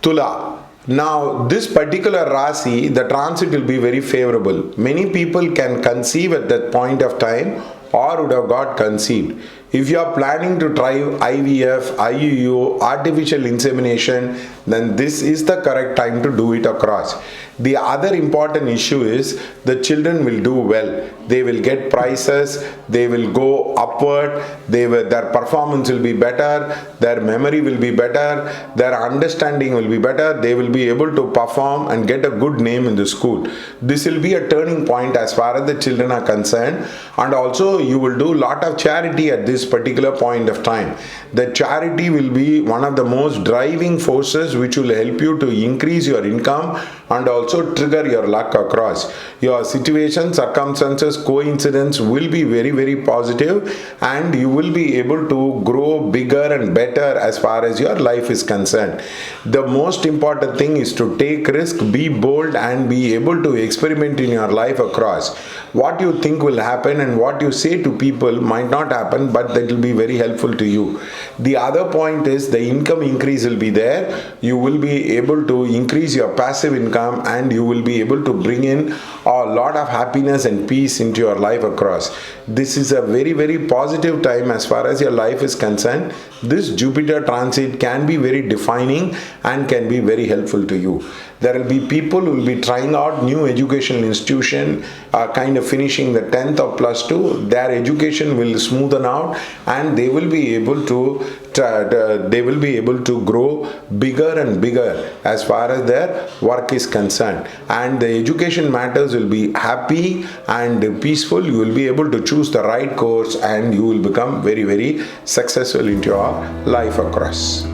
Tula. Now, this particular Rasi, the transit will be very favorable. Many people can conceive at that point of time or would have got conceived. If you are planning to try IVF, IUU, artificial insemination, then this is the correct time to do it across. The other important issue is the children will do well. They will get prizes, they will go upward, their performance will be better, their memory will be better, their understanding will be better, they will be able to perform and get a good name in the school. This will be a turning point as far as the children are concerned, and also you will do lot of charity at this particular point of time. The charity will be one of the most driving forces which will help you to increase your income and also trigger your luck across. Your situation, circumstances, coincidence will be very, very positive, and you will be able to grow bigger and better as far as your life is concerned. The most important thing is to take risk, be bold, and be able to experiment in your life across. What you think will happen and what you say to people might not happen, but that will be very helpful to you. The other point is the income increase will be there. You will be able to increase your passive income, and you will be able to bring in a lot of happiness and peace into your life across. This is a very, very positive time as far as your life is concerned. This Jupiter transit can be very defining and can be very helpful to you. There will be people who will be trying out new educational institution, kind of finishing the 10th or plus 2. Their education will smoothen out, and they will be able to grow bigger and bigger as far as their work is concerned. And the education matters will be happy and peaceful. You will be able to choose the right course, and you will become very, very successful into your life across.